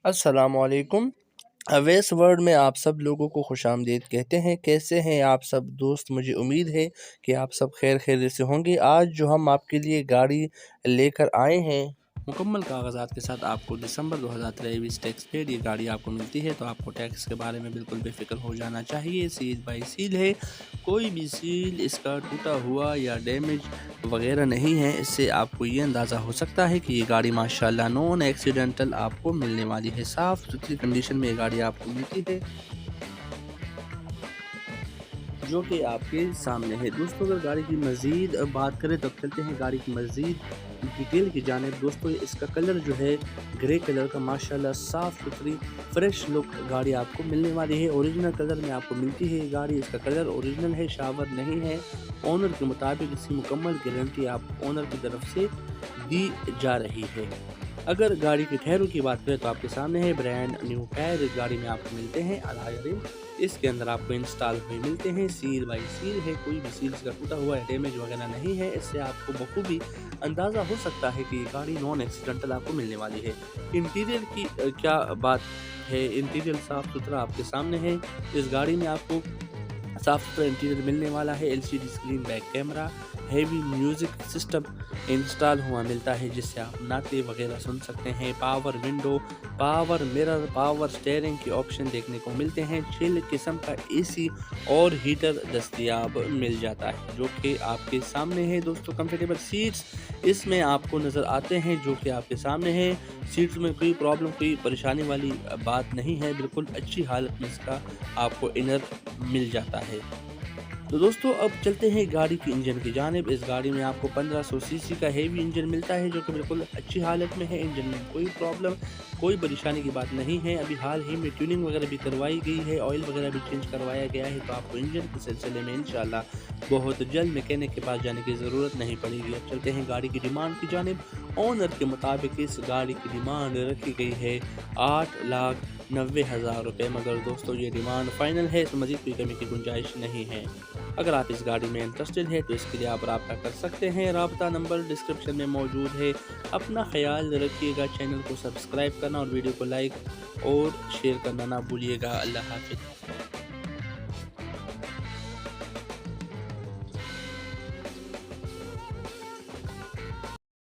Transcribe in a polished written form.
अस्सलाम वालेकुम। अवेस वर्ल्ड में आप सब लोगों को खुशामदीद कहते हैं। कैसे हैं आप सब दोस्त? मुझे उम्मीद है कि आप सब खैर खैरियत से होंगे। आज जो हम आपके लिए गाड़ी लेकर आए हैं मुकम्मल कागजात के साथ, आपको दिसंबर 2023 टैक्स पेड ये गाड़ी आपको मिलती है, तो आपको टैक्स के बारे में बिल्कुल बेफिक्र हो जाना चाहिए। सील बाई सील है, कोई भी सील इसका टूटा हुआ या डैमेज वगैरह नहीं है। इससे आपको ये अंदाज़ा हो सकता है कि ये गाड़ी माशाल्लाह नॉन एक्सीडेंटल आपको मिलने वाली है। साफ़ सुथरी कंडीशन में ये गाड़ी आपको मिलती है, जो कि आपके सामने है। दोस्तों, अगर गाड़ी की मज़ीद बात करें तो चलते हैं गाड़ी की मज़ीद डिटेल की जानिब। दोस्तों, इसका कलर जो है ग्रे कलर का माशाल्लाह साफ़ सुथरी फ्रेश लुक गाड़ी आपको मिलने वाली है। ओरिजिनल कलर में आपको मिलती है ये गाड़ी। इसका कलर ओरिजिनल है, शावर नहीं है। ओनर के मुताबिक इसकी मुकम्मल गारंटी आप ओनर की तरफ से दी जा रही है। अगर गाड़ी के टायरों की बात करें तो आपके सामने है ब्रांड न्यू टायर इस गाड़ी में आपको मिलते हैं। अलॉय इसके अंदर आपको इंस्टॉल हुए मिलते हैं। सील बाई सील है, कोई भी सील का टूटा हुआ डैमेज वगैरह नहीं है। इससे आपको बखूबी अंदाज़ा हो सकता है कि ये गाड़ी नॉन एक्सीडेंटल आपको मिलने वाली है। इंटीरियर की क्या बात है, इंटीरियर साफ़ सुथरा आपके सामने है। इस गाड़ी में आपको साफ़ सुथरा इंटीरियर मिलने वाला है। LCD screen, back camera, heavy music system install हुआ मिलता है, जिससे आप नाते वगैरह सुन सकते हैं। Power window, power mirror, power steering के ऑप्शन देखने को मिलते हैं। 6 किस्म का एसी और हीटर दस्तयाब मिल जाता है, जो कि आपके सामने है। दोस्तों, कंफर्टेबल सीट्स इसमें आपको नज़र आते हैं, जो कि आपके सामने है। सीट्स में कोई प्रॉब्लम, कोई परेशानी वाली बात नहीं है। बिल्कुल अच्छी हालत में इसका आपको इनर मिल जाता है। तो दोस्तों, अब चलते हैं गाड़ी की इंजन की जानिब। इस गाड़ी में आपको 1500 सीसी का हेवी इंजन मिलता है, जो कि बिल्कुल अच्छी हालत में है। इंजन में कोई प्रॉब्लम, कोई परेशानी की बात नहीं है। अभी हाल ही में ट्यूनिंग वगैरह भी करवाई गई है, ऑयल वगैरह भी चेंज करवाया गया है। तो आपको इंजन के सिलसिले में इंशाल्लाह बहुत जल्द मैकेनिक के पास जाने की ज़रूरत नहीं पड़ेगी। अब चलते हैं गाड़ी की डिमांड की जानिब। ओनर के मुताबिक इस गाड़ी की डिमांड रखी गई है 8,90,000 रुपये, मगर दोस्तों ये डिमांड फाइनल है, तो मज़ीद कोई कमी की गुंजाइश नहीं है। अगर आप इस गाड़ी में इंटरेस्टेड है तो इसके लिए आप रब्ता कर सकते हैं। रब्ता नंबर डिस्क्रिप्शन में मौजूद है। अपना ख्याल रखिएगा, चैनल को सब्सक्राइब करना और वीडियो को लाइक और शेयर करना ना भूलिएगा। अल्लाह हाफ़िज़।